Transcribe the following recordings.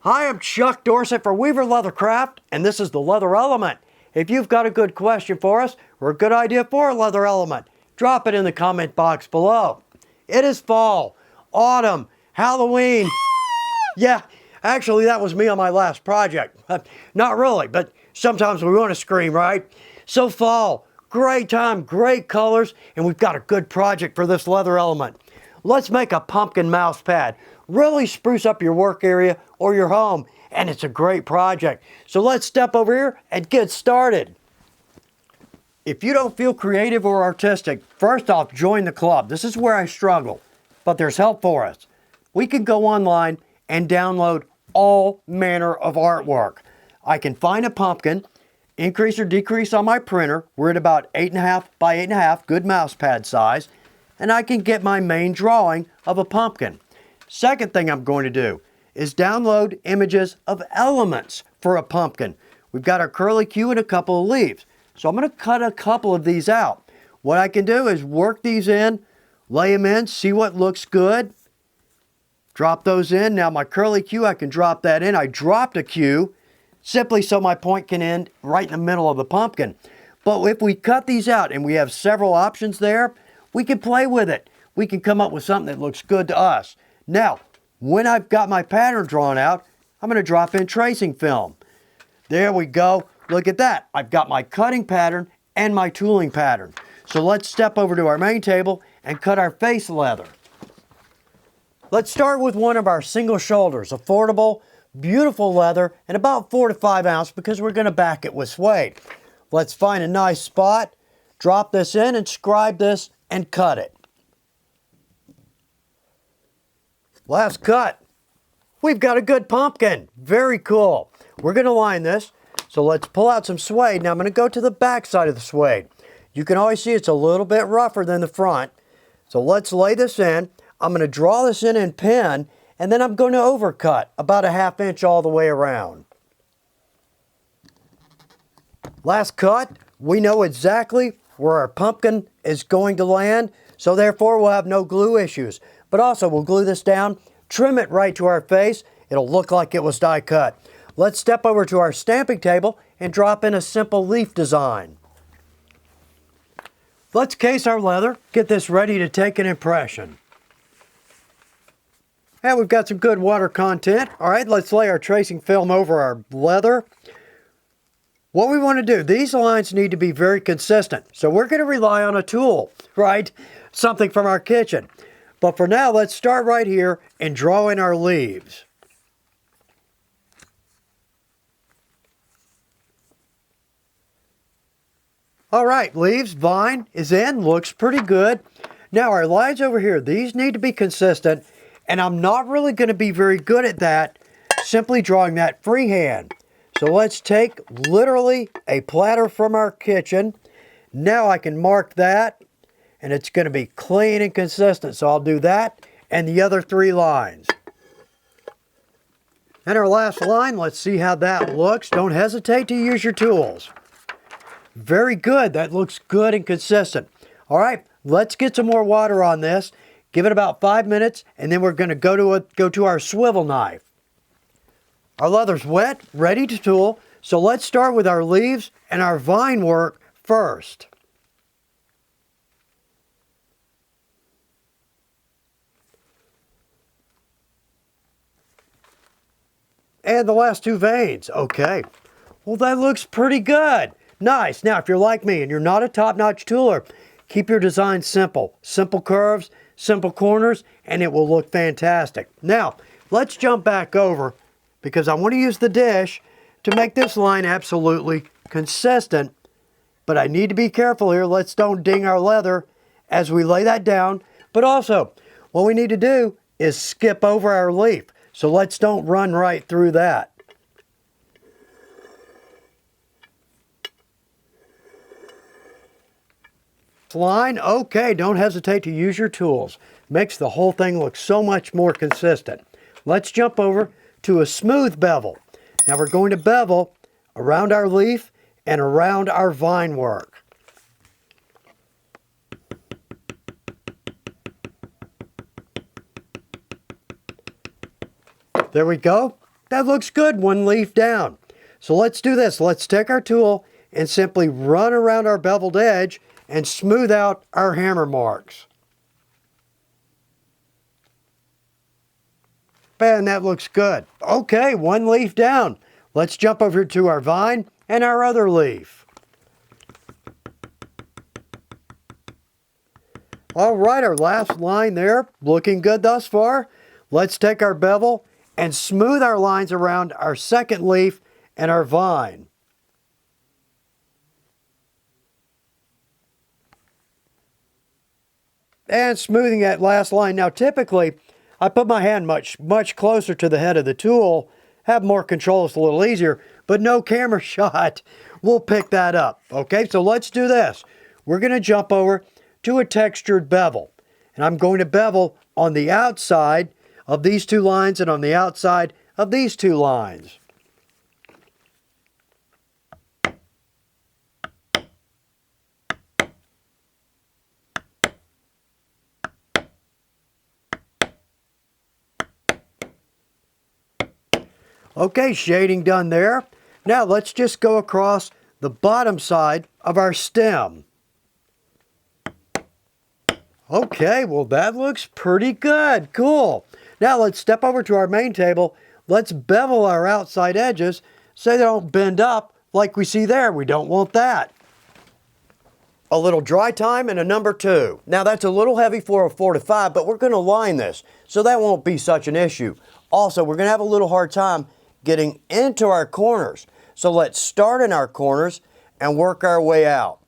Hi, I'm Chuck Dorsett for Weaver Leathercraft, and this is the Leather Element. If you've got a good question for us or a good idea for a leather element, drop it in the comment box below. It is fall, autumn, Halloween. Yeah, actually that was me on my last project. Not really, but sometimes we want to scream, right? So fall, great time, great colors, and we've got a good project for this leather element. Let's make a pumpkin mouse pad. Really spruce up your work area or your home, and it's a great project. So let's step over here and get started. If you don't feel creative or artistic, first off, join the club. This is where I struggle, but there's help for us. We can go online and download all manner of artwork. I can find a pumpkin, increase or decrease on my printer. We're at about 8.5 by 8.5, good mouse pad size, and I can get my main drawing of a pumpkin. Second thing I'm going to do is download images of elements for a pumpkin. We've got our curly Q and a couple of leaves. So I'm going to cut a couple of these out. What I can do is work these in, lay them in, see what looks good. Drop those in. Now my curly Q, I can drop that in. I dropped a Q simply so my point can end right in the middle of the pumpkin. But if we cut these out and we have several options there, we can play with it. We can come up with something that looks good to us. Now, when I've got my pattern drawn out, I'm going to drop in tracing film. There we go. Look at that. I've got my cutting pattern and my tooling pattern. So let's step over to our main table and cut our face leather. Let's start with one of our single shoulders. Affordable, beautiful leather, and about 4 to 5 ounce because we're going to back it with suede. Let's find a nice spot, drop this in and scribe this and cut it. Last cut. We've got a good pumpkin. Very cool. We're going to line this. So let's pull out some suede. Now I'm going to go to the back side of the suede. You can always see it's a little bit rougher than the front. So let's lay this in. I'm going to draw this in pen, and then I'm going to overcut about a 1/2 inch all the way around. Last cut. We know exactly where our pumpkin is going to land, so therefore we'll have no glue issues. But also we'll glue this down, trim it right to our face. It'll look like it was die cut. Let's step over to our stamping table and drop in a simple leaf design. Let's case our leather, get this ready to take an impression. And we've got some good water content. All right, let's lay our tracing film over our leather. What we want to do, these lines need to be very consistent. So we're going to rely on a tool, right? Something from our kitchen. But for now, let's start right here and draw in our leaves. All right, leaves, vine is in, looks pretty good. Now our lines over here, these need to be consistent, and I'm not really going to be very good at that, simply drawing that freehand. So let's take literally a platter from our kitchen. Now I can mark that, and it's going to be clean and consistent. So I'll do that and the other 3 lines. And our last line, let's see how that looks. Don't hesitate to use your tools. Very good. That looks good and consistent. All right, let's get some more water on this. Give it about 5 minutes, and then we're going to go to our swivel knife. Our leather's wet, ready to tool. So let's start with our leaves and our vine work first. And the last 2 veins. Okay. Well, that looks pretty good. Nice. Now, if you're like me and you're not a top-notch tooler, keep your design simple. Simple curves, simple corners, and it will look fantastic. Now, let's jump back over because I want to use the dish to make this line absolutely consistent. But I need to be careful here. Let's don't ding our leather as we lay that down. But also, what we need to do is skip over our leaf. So let's don't run right through that. Line, okay, don't hesitate to use your tools. Makes the whole thing look so much more consistent. Let's jump over to a smooth bevel. Now we're going to bevel around our leaf and around our vine work. There we go. That looks good, one leaf down. So let's do this. Let's take our tool and simply run around our beveled edge and smooth out our hammer marks. And that looks good. Okay, one leaf down. Let's jump over to our vine and our other leaf. All right, our last line there, looking good thus far. Let's take our bevel and smooth our lines around our second leaf and our vine. And smoothing that last line. Now typically, I put my hand much closer to the head of the tool, have more control, it's a little easier, but no camera shot will pick that up. Okay, so let's do this. We're going to jump over to a textured bevel. And I'm going to bevel on the outside of these two lines and on the outside of these two lines. Okay, shading done there. Now let's just go across the bottom side of our stem. Okay, well that looks pretty good. Cool. Now let's step over to our main table. Let's bevel our outside edges so they don't bend up like we see there. We don't want that. A little dry time and a number 2. Now that's a little heavy for a 4 to 5, but we're going to line this, so that won't be such an issue. Also, we're going to have a little hard time getting into our corners. So let's start in our corners and work our way out.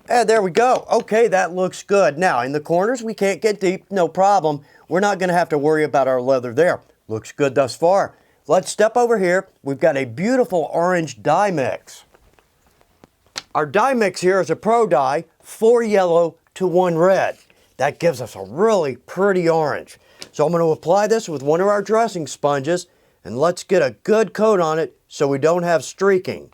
And there we go. Okay, that looks good. Now, in the corners, we can't get deep, no problem. We're not going to have to worry about our leather there. Looks good thus far. Let's step over here. We've got a beautiful orange dye mix. Our dye mix here is a pro dye, 4 yellow to 1 red. That gives us a really pretty orange. So I'm going to apply this with one of our dressing sponges, and let's get a good coat on it so we don't have streaking.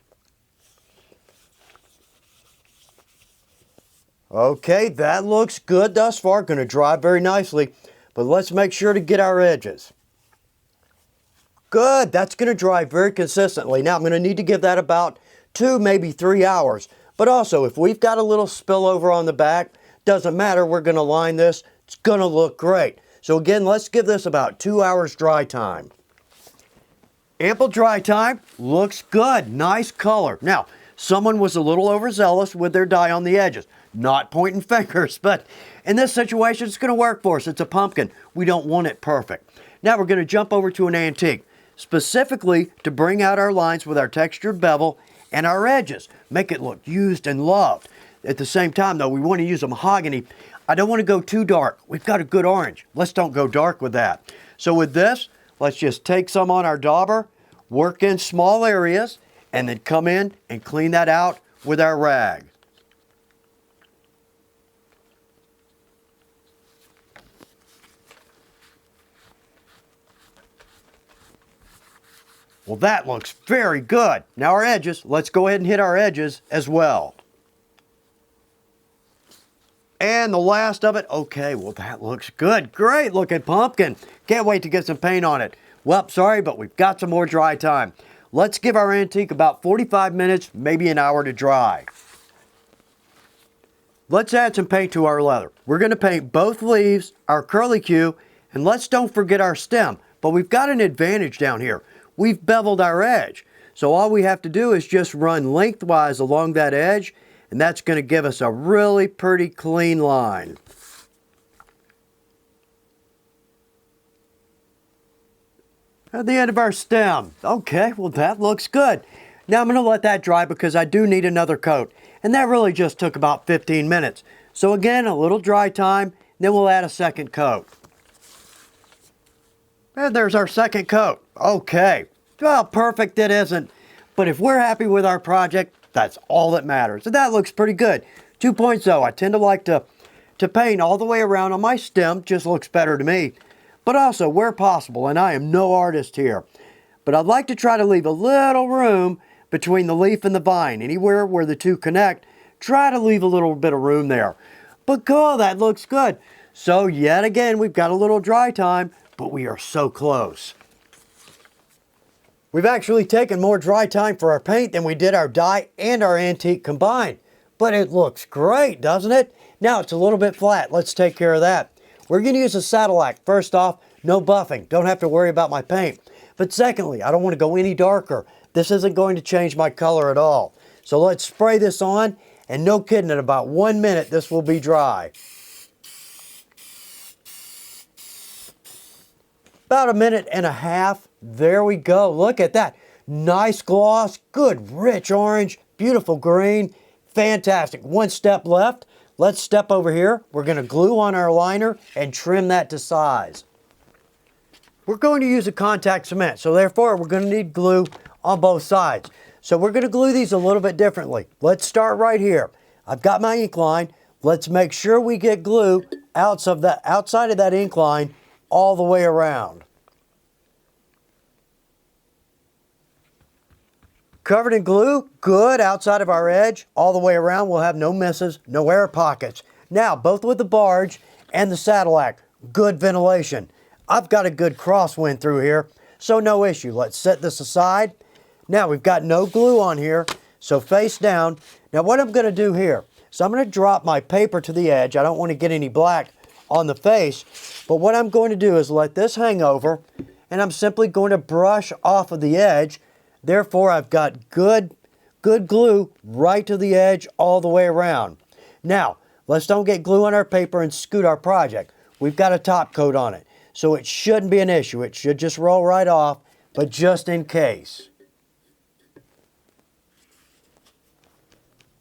Okay, that looks good thus far. Going to dry very nicely, but let's make sure to get our edges. Good, that's going to dry very consistently. Now I'm going to need to give that about 2, maybe 3 hours. But also, if we've got a little spillover on the back, doesn't matter, we're going to line this. It's going to look great. So again, let's give this about 2 hours dry time. Ample dry time, looks good, nice color. Now, someone was a little overzealous with their dye on the edges. Not pointing fingers, but in this situation, it's going to work for us. It's a pumpkin. We don't want it perfect. Now we're going to jump over to an antique, specifically to bring out our lines with our textured bevel and our edges. Make it look used and loved. At the same time, though, we want to use a mahogany. I don't want to go too dark. We've got a good orange. Let's don't go dark with that. So with this, let's just take some on our dauber, work in small areas, and then come in and clean that out with our rag. Well, that looks very good. Now our edges, let's go ahead and hit our edges as well. And the last of it, okay, well that looks good. Great looking pumpkin. Can't wait to get some paint on it. Well, sorry, but we've got some more dry time. Let's give our antique about 45 minutes, maybe an hour to dry. Let's add some paint to our leather. We're going to paint both leaves, our curlicue, and let's don't forget our stem. But we've got an advantage down here. We've beveled our edge. So all we have to do is just run lengthwise along that edge, and that's going to give us a really pretty clean line. At the end of our stem. Okay, well that looks good. Now I'm going to let that dry because I do need another coat. And that really just took about 15 minutes. So again, a little dry time, then we'll add a second coat. And there's our second coat. Okay. Well, perfect it isn't. But if we're happy with our project, that's all that matters. And that looks pretty good. 2 points though. I tend to like to paint all the way around on my stem. Just looks better to me. But also where possible, and I am no artist here, but I'd like to try to leave a little room between the leaf and the vine. Anywhere where the two connect, try to leave a little bit of room there. But cool, that looks good. So yet again, we've got a little dry time, but we are so close. We've actually taken more dry time for our paint than we did our dye and our antique combined. But it looks great, doesn't it? Now it's a little bit flat. Let's take care of that. We're going to use a saddle. First off, no buffing. Don't have to worry about my paint. But secondly, I don't want to go any darker. This isn't going to change my color at all. So let's spray this on, and no kidding, in about 1 minute this will be dry. About 1.5 minutes. There we go. Look at that. Nice gloss, good rich orange, beautiful green. Fantastic. One step left. Let's step over here. We're going to glue on our liner and trim that to size. We're going to use a contact cement, so therefore we're going to need glue on both sides. So we're going to glue these a little bit differently. Let's start right here. I've got my ink line. Let's make sure we get glue outside of that ink line all the way around. Covered in glue, good, outside of our edge, all the way around. We'll have no misses, no air pockets. Now, both with the barge and the saddle, good ventilation. I've got a good crosswind through here, so no issue. Let's set this aside. Now, we've got no glue on here, so face down. Now, what I'm going to do here, so I'm going to drop my paper to the edge. I don't want to get any black on the face, but what I'm going to do is let this hang over, and I'm simply going to brush off of the edge. Therefore, I've got good glue right to the edge all the way around. Now, let's don't get glue on our paper and scoot our project. We've got a top coat on it, so it shouldn't be an issue. It should just roll right off, but just in case.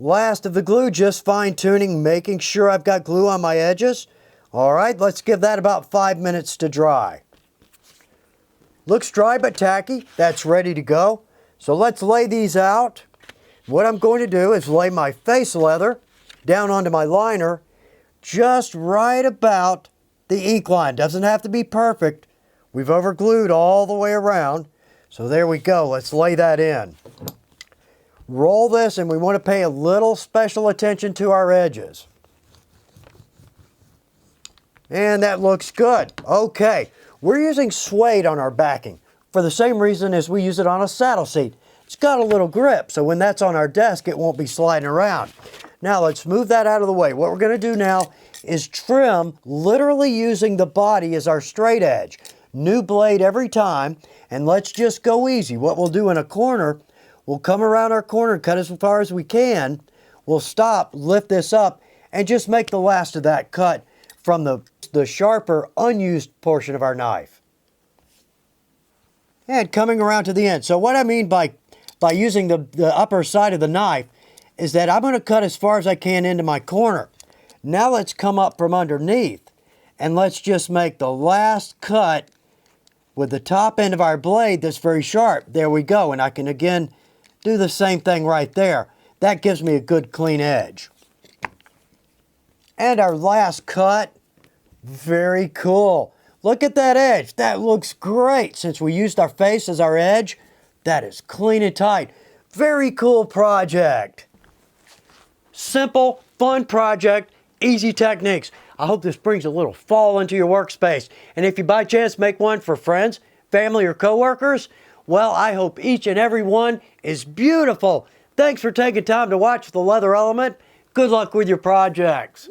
Last of the glue, just fine-tuning, making sure I've got glue on my edges. All right, let's give that about 5 minutes to dry. Looks dry but tacky. That's ready to go. So let's lay these out. What I'm going to do is lay my face leather down onto my liner just right about the ink line. Doesn't have to be perfect. We've overglued all the way around. So there we go. Let's lay that in. Roll this, and we want to pay a little special attention to our edges. And that looks good. Okay, we're using suede on our backing for the same reason as we use it on a saddle seat. It's got a little grip, so when that's on our desk, it won't be sliding around. Now let's move that out of the way. What we're going to do now is trim, literally using the body as our straight edge. New blade every time, and let's just go easy. What we'll do in a corner, we'll come around our corner, cut as far as we can. We'll stop, lift this up, and just make the last of that cut from the sharper, unused portion of our knife. And coming around to the end. So what I mean by using the upper side of the knife is that I'm going to cut as far as I can into my corner. Now let's come up from underneath, and let's just make the last cut with the top end of our blade that's very sharp. There we go. And I can again do the same thing right there. That gives me a good clean edge. And our last cut, very cool. Look at that edge. That looks great. Since we used our face as our edge, that is clean and tight. Very cool project. Simple, fun project, easy techniques. I hope this brings a little fall into your workspace. And if you by chance make one for friends, family, or coworkers, well, I hope each and every one is beautiful. Thanks for taking time to watch The Leather Element. Good luck with your projects.